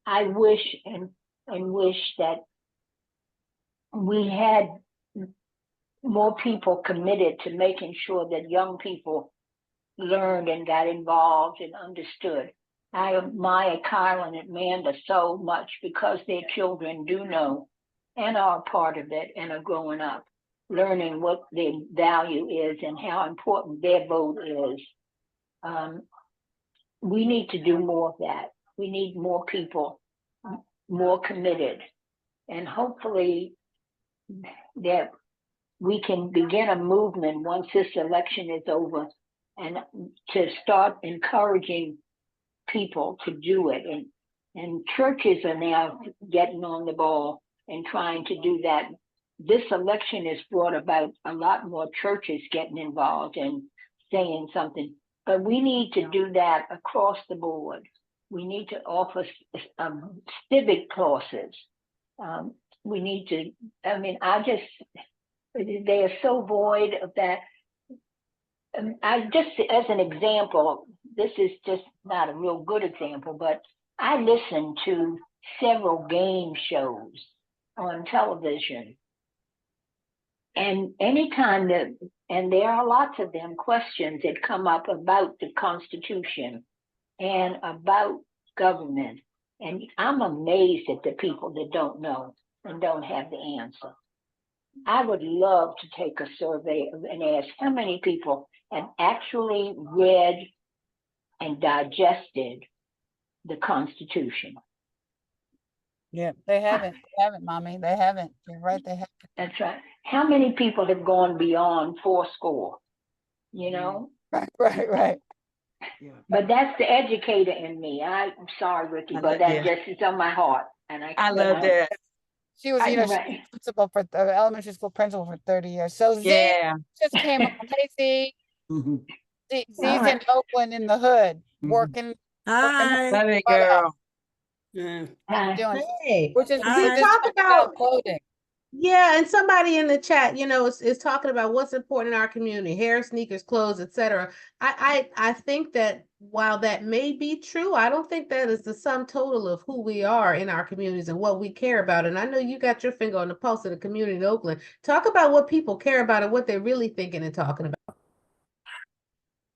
I wish and wish that we had more people committed to making sure that young people learned and got involved and understood. I admire Kyle and Amanda so much because their children do know and are a part of it and are growing up, learning what their value is and how important their vote is. We need to do more of that. We need more people, more committed, and hopefully that we can begin a movement once this election is over and to start encouraging people to do it. And churches are now getting on the ball and trying to do that. This election has brought about a lot more churches getting involved and saying something, but we need to do that across the board. We need to offer civic courses. We need to, they are so void of that. I just, as an example, this is just not a real good example, but I listen to several game shows on television. And anytime and there are lots of them, questions that come up about the Constitution and about government. And I'm amazed at the people that don't know and don't have the answer. I would love to take a survey and ask how many people have actually read and digested the Constitution. Yeah, they haven't. They haven't, Mommy. They haven't. You're right. They haven't. That's right. How many people have gone beyond 40? Right. But that's the educator in me. I'm sorry, Ricky, but that just is on my heart. And I love that. She was, she was principal for elementary school principal for 30 years. So Z Yeah. just came on. Hey, Mhm. Z's in Oakland in the hood, Mhm. working. Hi. Love it, What girl. Yeah. Doing, Hey, which is Hi. talk about clothing. yeah, and somebody in the chat, is talking about what's important in our community: hair, sneakers, clothes, etc. I think that while that may be true, I don't think that is the sum total of who we are in our communities and what we care about. And I know you got your finger on the pulse of the community in Oakland. Talk about what people care about and what they're really thinking and talking about.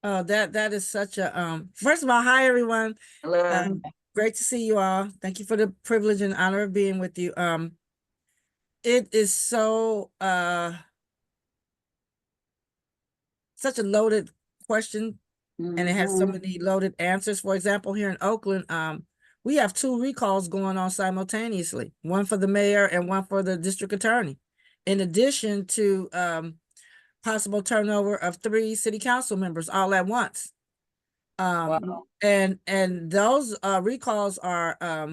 Oh, that is such a first of all, hi everyone. Hello. Great to see you all. Thank you for the privilege and honor of being with you. It is so such a loaded question, and it has so many loaded answers. For example, here in Oakland, we have 2 recalls going on simultaneously, one for the mayor and one for the district attorney, in addition to possible turnover of 3 city council members all at once. And those recalls are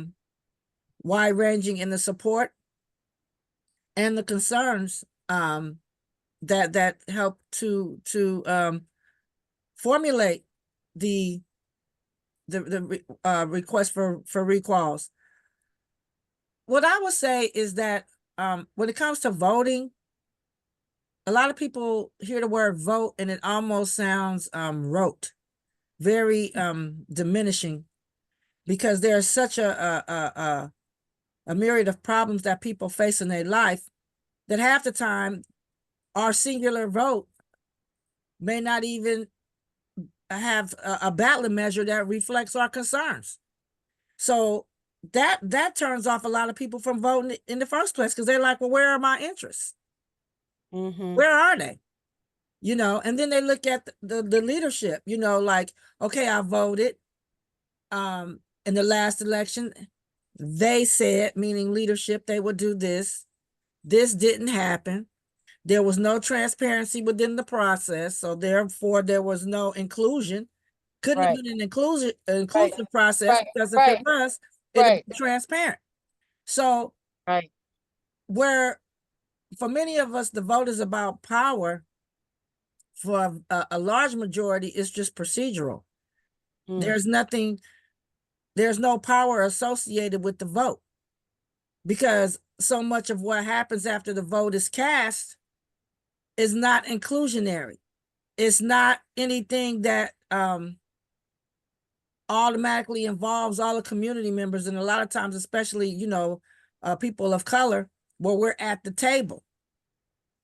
wide ranging in the support and the concerns that help to formulate the request for recalls. What I would say is that when it comes to voting, a lot of people hear the word vote and it almost sounds rote, very diminishing, because there's such a myriad of problems that people face in their life that half the time our singular vote may not even have a ballot measure that reflects our concerns. So that turns off a lot of people from voting in the first place, because they're like, well, where are my interests? Where are they? You know, and then they look at the leadership, you know, like, okay, I voted in the last election. They said, meaning leadership, they would do this. This didn't happen. There was no transparency within the process, so therefore there was no inclusion. Couldn't have been an inclusive process, because if it was, it'd be transparent. So where for many of us, the vote is about power, for a large majority, it's just procedural. There's no power associated with the vote, because so much of what happens after the vote is cast is not inclusionary. It's not anything that automatically involves all the community members. And a lot of times, especially, you know, people of color, where we're at the table,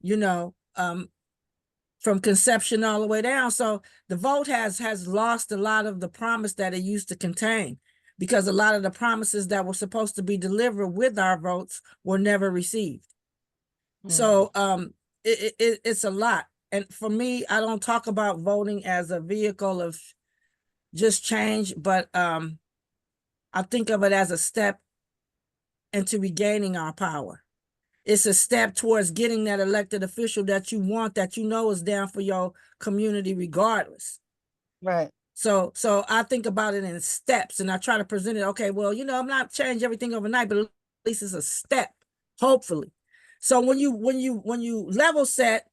you know, from conception all the way down. So the vote has lost a lot of the promise that it used to contain, because a lot of the promises that were supposed to be delivered with our votes were never received. So it's a lot. And for me, I don't talk about voting as a vehicle of just change, but I think of it as a step into regaining our power. It's a step towards getting that elected official that you want, that you know is down for your community regardless. Right. So I think about it in steps, and I try to present it, okay, well, you know, I'm not changing everything overnight, but at least it's a step, hopefully. So when you level set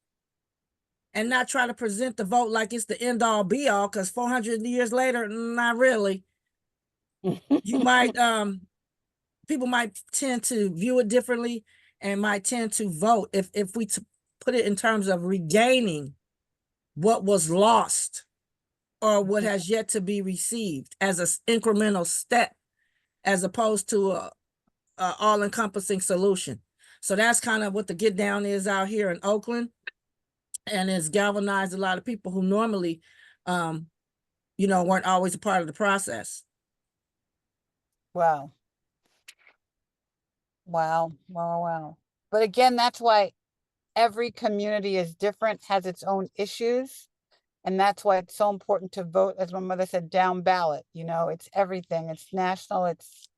and not try to present the vote like it's the end all be all, because 400 years later, not really, you might, people might tend to view it differently and might tend to vote if we put it in terms of regaining what was lost or what has yet to be received as an incremental step, as opposed to a all-encompassing solution. So that's kind of what the get down is out here in Oakland, and it's galvanized a lot of people who normally, you know, weren't always a part of the process. Wow. Wow. But again, that's why every community is different, has its own issues. And that's why it's so important to vote, as my mother said, down ballot. You know, it's everything. It's national. It's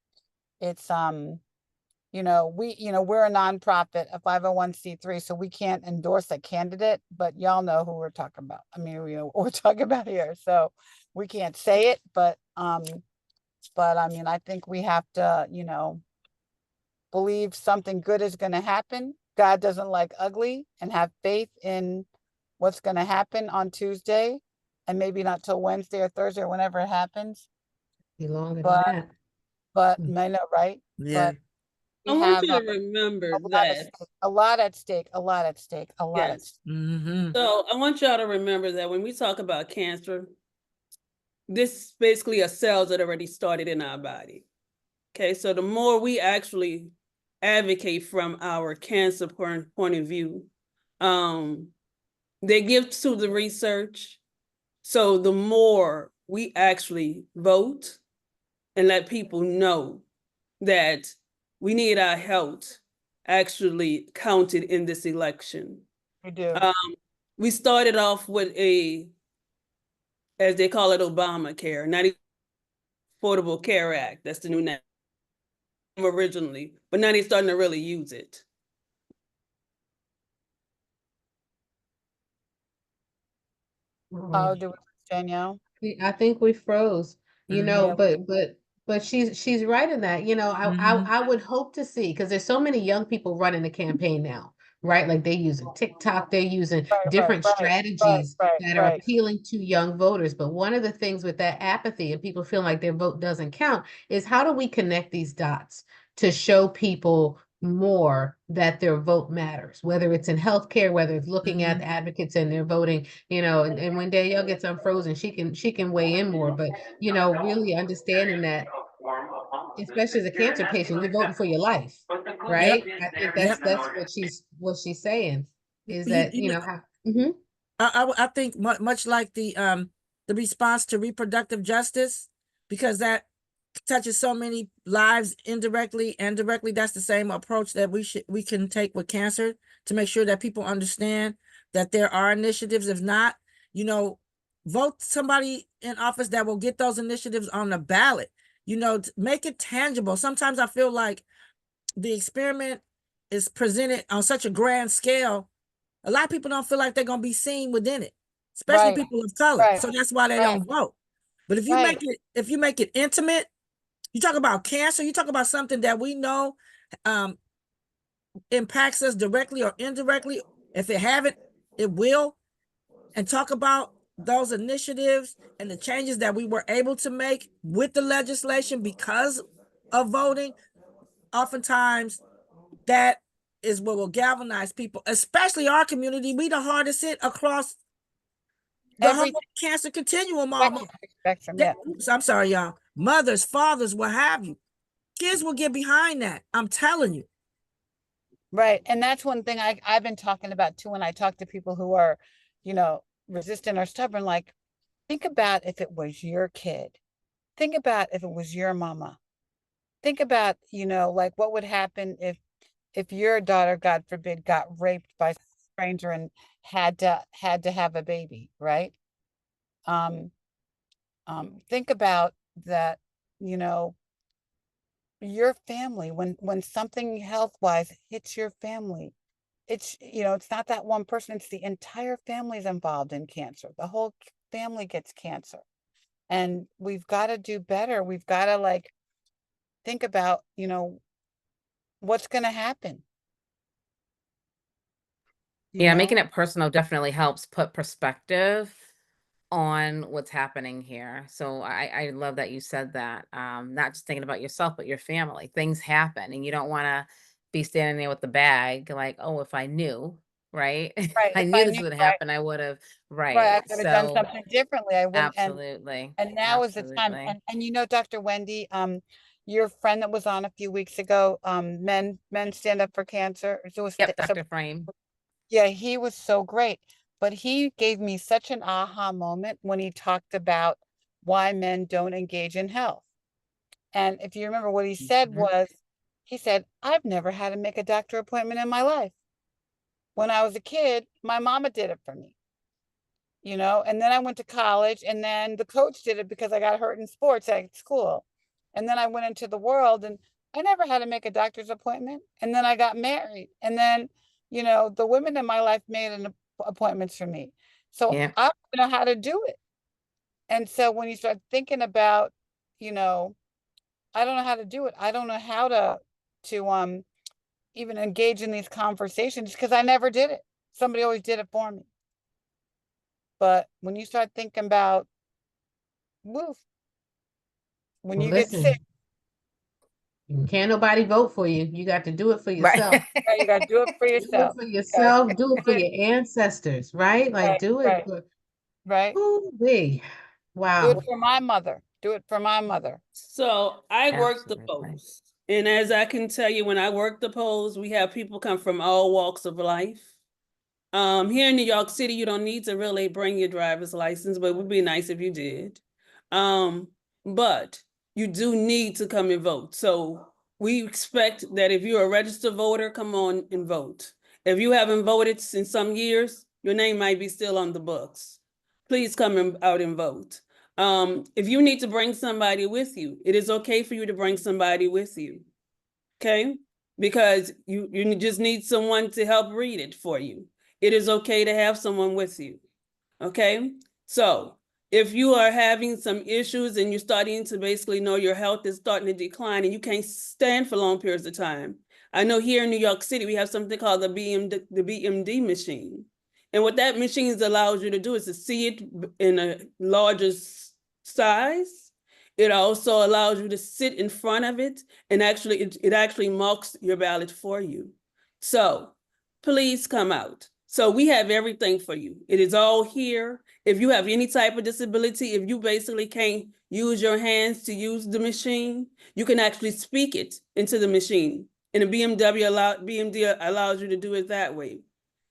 you know, we're a nonprofit, a 501c3, so we can't endorse a candidate, but y'all know who we're talking about. I mean, you know, what we're talking about here. So we can't say it, but I mean, I think we have to, you know, believe something good is going to happen. God doesn't like ugly, and have faith in what's going to happen on Tuesday, and maybe not till Wednesday or Thursday or whenever it happens. Be longer But- than that. But I know, right? Yeah. But I we want have you to remember that. a lot at stake. Yes. Mm-hmm. So I want y'all to remember that when we talk about cancer, this is basically a cells that already started in our body. Okay, so the more we actually advocate from our cancer point of view, they give to the research. So the more we actually vote and let people know that we need our health actually counted in this election. We do. We started off with as they call it, Obamacare, not even Affordable Care Act. That's the new name originally, but now they're starting to really use it. Oh, do we, Danielle? I think we froze, you know, Yeah. but she's right in that, you know, I would hope to see, because there's so many young people running the campaign now, right? Like they're using TikTok, they're using different right, strategies right, that are right. appealing to young voters. But one of the things with that apathy and people feeling like their vote doesn't count is how do we connect these dots to show people more that their vote matters, whether it's in healthcare, whether it's looking at the advocates and their voting, and when Danielle gets unfrozen, she can weigh in more, but really understanding that, especially as a cancer patient, you're voting for your life, right? I think Yep. that's what she's saying is You- that, you know, how, Mhm. I think much like the response to reproductive justice, because that touches so many lives indirectly and directly. That's the same approach that we can take with cancer to make sure that people understand that there are initiatives. If not, vote somebody in office that will get those initiatives on the ballot. Make it tangible. Sometimes I feel like the experiment is presented on such a grand scale. A lot of people don't feel like they're going to be seen within it, especially Right, people of color. right, So that's why they right. don't vote. But if you Right. make it intimate, you talk about cancer, you talk about something that we know impacts us directly or indirectly. If it haven't, it will. And talk about those initiatives and the changes that we were able to make with the legislation because of voting. Oftentimes, that is what will galvanize people, especially our community. We the hardest hit across the whole cancer continuum almost. Spectrum, yeah. I'm sorry, y'all. Mothers, fathers, what have you. Kids will get behind that. I'm telling you. Right. And that's one thing I've been talking about too when I talk to people who are, resistant or stubborn. Like, think about if it was your kid. Think about if it was your mama. Think about, like what would happen if your daughter, God forbid, got raped by a stranger and had to have a baby, right? Think about that, your family, when something health-wise hits your family, it's not that one person, it's the entire family's involved in cancer. The whole family gets cancer. And we've got to do better. We've got to think about, what's going to happen. Yeah, making it personal definitely helps put perspective on what's happening here. So I love that you said that. Not just thinking about yourself, but your family. Things happen and you don't want to be standing there with the bag like, oh, if I knew, right? Right. I If knew I this knew, would right, happen, I would have, right, right. I could have done So something differently. I wouldn't. absolutely. And now is the time. Absolutely. And Dr. Wendy, your friend that was on a few weeks ago, men stand up for cancer. So it was Yep, Dr. Frame. yeah, he was so great. But he gave me such an aha moment when he talked about why men don't engage in health. And if you remember what he said was, he said, I've never had to make a doctor appointment in my life. When I was a kid, my mama did it for me. And then I went to college and then the coach did it because I got hurt in sports at school. And then I went into the world and I never had to make a doctor's appointment. And then I got married. And then, the women in my life made appointments for me. So Yeah. I don't know how to do it. And so when you start thinking about, I don't know how to do it. I don't know how to even engage in these conversations because I never did it. Somebody always did it for me. But when you start thinking about, woof, when you get sick, Can't nobody vote for you. You got to do it for yourself. right, you got to do it for Do it yourself. for yourself. Do it for your ancestors, right? Like Right, do it for. right. Ooh-wee. Do Wow. it for my mother. Do it for my mother. So I work the Absolutely. polls. And as I can tell you, when I work the polls, we have people come from all walks of life. Here in New York City, you don't need to really bring your driver's license, but it would be nice if you did. But you do need to come and vote. So we expect that if you're a registered voter, come on and vote. If you haven't voted in some years, your name might be still on the books. Please come out and vote. If you need to bring somebody with you, it is okay for you to bring somebody with you. Okay? Because you just need someone to help read it for you. It is okay to have someone with you. Okay? So if you are having some issues and you're starting to basically know your health is starting to decline and you can't stand for long periods of time, I know here in New York City, we have something called the BMD machine. And what that machine allows you to do is to see it in a larger size. It also allows you to sit in front of it, and actually, it actually marks your ballot for you. So please come out. So we have everything for you. It is all here. If you have any type of disability, if you basically can't use your hands to use the machine, you can actually speak it into the machine. And the BMD allows you to do it that way.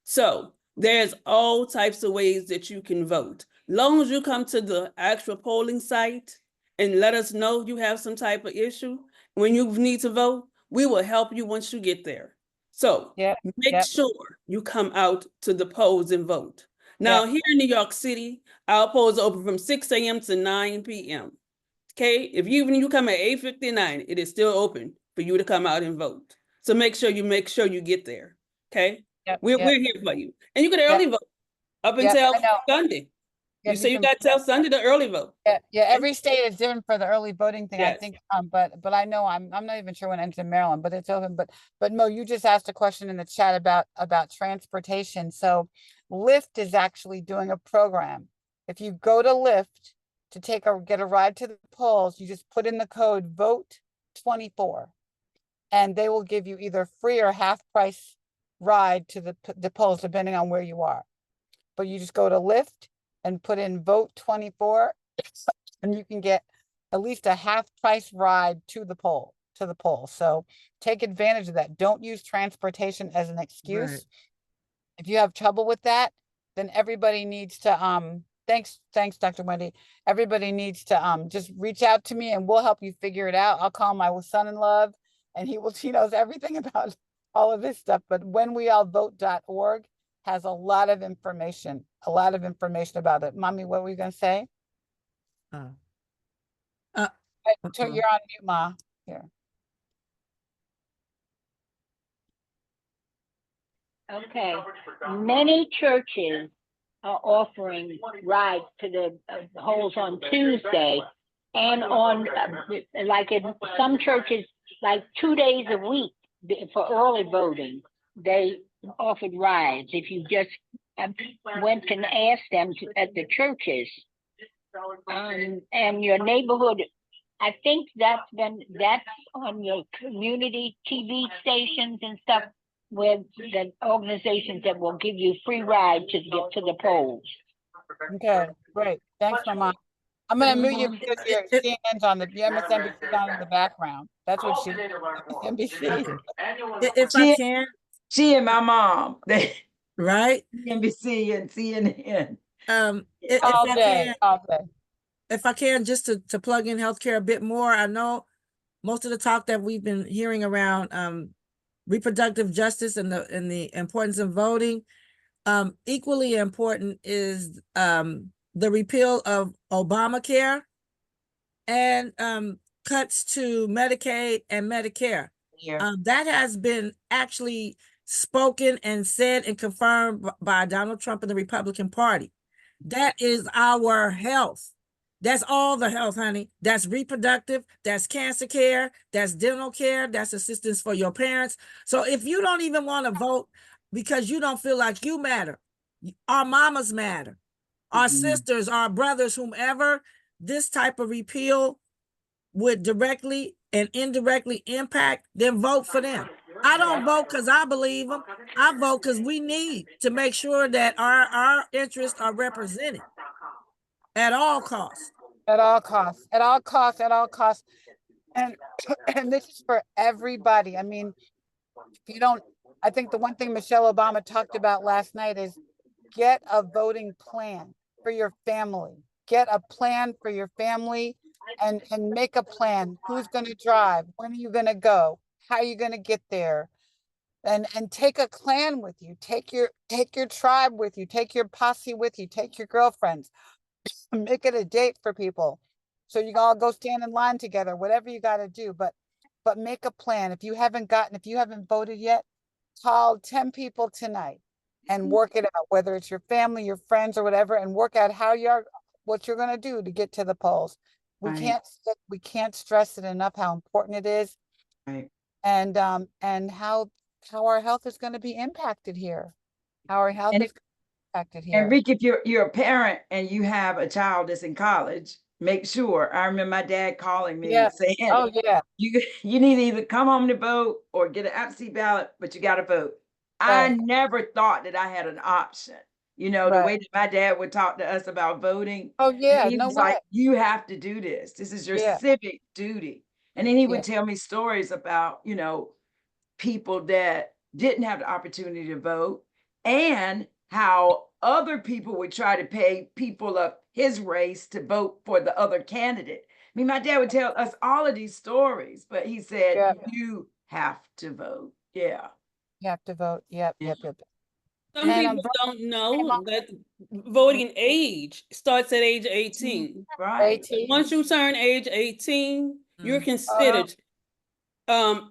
So there's all types of ways that you can vote. Long as you come to the actual polling site and let us know you have some type of issue when you need to vote, we will help you once you get there. So make sure you come out to the polls and vote. Now, here in New York City, our polls are open from 6 a.m. to 9 p.m. Okay, if you come at 8:59, it is still open for you to come out and vote. So make sure you get there. Okay, we're here for you, and you can early vote up until Sunday. You say you got till Sunday to early vote. Yeah, every state is different for the early voting thing, I think, but I know I'm not even sure when it ends in Maryland, but it's open. But Mo, you just asked a question in the chat about transportation. So Lyft is actually doing a program. If you go to Lyft to get a ride to the polls, you just put in the code VOTE24, and they will give you either free or half price ride to the polls, depending on where you are. But you just go to Lyft and put in VOTE24, and you can get at least a half price ride to the poll. So take advantage of that. Don't use transportation as an excuse. Right. If you have trouble with that, then everybody needs to thanks Dr. Wendy. Everybody needs to just reach out to me and we'll help you figure it out. I'll call my son-in-law and he knows everything about all of this stuff. But whenweallvote.org has a lot of information about it. Mommy, what were you going to say? You're on mute, Ma. Here. Okay, many churches are offering rides to the polls on Tuesday, and on like in some churches, like 2 days a week for early voting, they offered rides. If you just went and asked them at the churches, and your neighborhood, I think that's on your community TV stations and stuff, with the organizations that will give you free ride to get to the polls. Okay, great. Thanks, Mama. I'm going to mute you because your CNN's on the MSNBC on in the background. That's what she NBC. If I can, She and my mom, right? NBC and CNN. All day. If I can, just to plug in healthcare a bit more, I know most of the talk that we've been hearing around reproductive justice and the importance of voting. Equally important is the repeal of Obamacare and cuts to Medicaid and Medicare. That has been actually spoken and said and confirmed by Donald Trump and the Republican Party. That is our health. That's all the health, honey. That's reproductive, that's cancer care, that's dental care, that's assistance for your parents. So if you don't even want to vote because you don't feel like you matter, our mamas matter, our sisters, our brothers, whomever, this type of repeal would directly and indirectly impact, then vote for them. I don't vote because I believe them. I vote because we need to make sure that our interests are represented. At all costs. At all costs. And this is for everybody. I mean, I think the one thing Michelle Obama talked about last night is get a voting plan for your family. Get a plan for your family and make a plan. Who's going to drive? When are you going to go? How are you going to get there? And take a clan with you. Take your tribe with you. Take your posse with you. Take your girlfriends. Make it a date for people so you can all go stand in line together, whatever you got to do, but make a plan. If you haven't voted yet, call 10 people tonight and work it out, whether it's your family, your friends, or whatever, and work out what you're going to do to get to the polls. We can't stress it enough how important it is. Right. and how our health is going to be impacted here. How our health And- is impacted here. And Rick, if you're a parent and you have a child that's in college, make sure. I remember my dad calling me Yeah. saying, Oh yeah. you need to either come home to vote or get an absentee ballot, but you got to vote. I Right. never thought that I had an option. You know, the Right. way that my dad would talk to us about voting. Oh And yeah. he No was way. like, you have to do this. This is your Yeah. civic duty. And then he would Yeah. tell me stories about, people that didn't have the opportunity to vote and how other people would try to pay people of his race to vote for the other candidate. I mean, my dad would tell us all of these stories, but he said, Yeah. you have to vote. Yeah. You have to vote. Yep. Yeah. Yep. Yep. Some And people don't know that voting age starts at age 18. Right. 18. Once you turn age 18, you're Mm. considered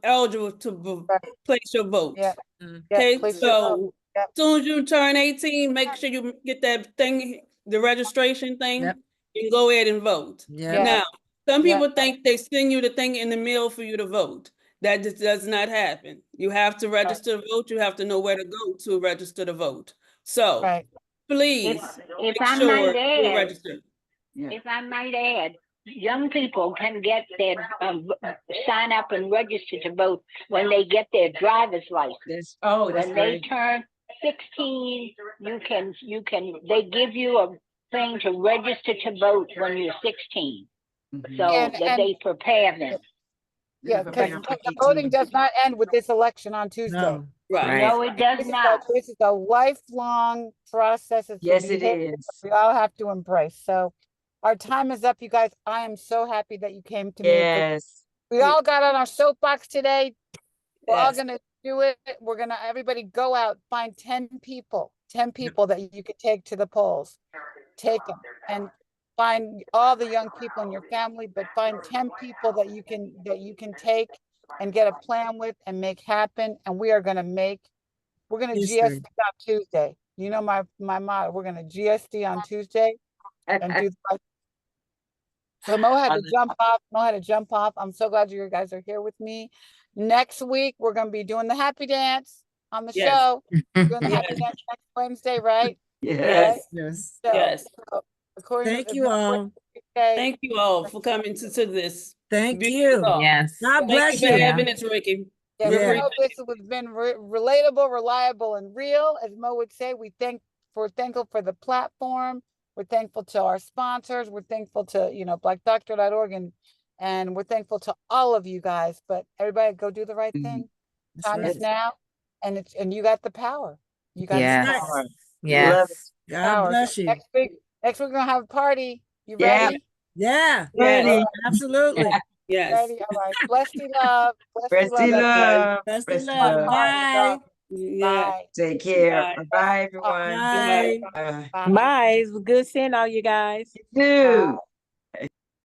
eligible to Right. place your vote. Yeah. Mm. Yeah. Okay, Place your vote. so Yep. soon as you turn 18, make sure you get that thing, the registration thing, Yep. and go ahead and vote. Yeah. Now, some Yeah. people think they send you the thing in the mail for you to vote. That just does not happen. You have to register to vote. You have to know where to go to register to vote. So Right. please If make I sure might you're add, registered. Yeah. if I might add, young people can get their, sign up and register to vote when they get their driver's license. That's When they great. turn 16, they give you a thing to register to vote when you're 16, Mhm. so And- that they prepare them. Yeah. Prepare Because for the voting 18. does not end with this election on Tuesday. No. Right. No, it does not. This is a lifelong process. It's a Yes, it behavior is. we all have to embrace. So our time is up, you guys. I am so happy that you came to me. Yes. We all got on our soapbox today. We're all Yes. gonna do it. We're gonna, everybody go out, find 10 people that you could take to the polls. Take them and find all the young people in your family, but find 10 people that you can take and get a plan with and make happen. And we're gonna History. GSD on Tuesday. You know my motto, we're gonna GSD on Tuesday and do the right. So Mo had to jump off. I'm so glad you guys are here with me. Next week, we're gonna be doing the happy dance on the Yes. show. Doing the happy Yes. dance next Wednesday, right? Yes. Yes. So- Yes. so according Thank to you the all. Wednesday, Thank you all for coming to this. Thank beautiful you. talk. Yes. God Thank bless you for you. having us, Ricky. yeah, We're we Yeah. hope this has been relatable, reliable, and real. As Mo would say, we're thankful for the platform. We're thankful to our sponsors. We're thankful to, blackdoctor.org and we're thankful to all of you guys. But everybody go do the right Mhm. thing. That's Time right. is now, and you got the power. You got Yes. the right. power. Yes. God Power. bless you. Next week we're gonna have a party. You Yeah. ready? Yeah. Yes. Ready. Absolutely. Yes. Ready? All right. Blessed love. Blessed love. Best of Blessed luck. love. Bye. Yeah. Bye. Take care. Bye. Bye, everyone. Bye. Bye. Bye. Bye. It was good seeing all you guys. You too.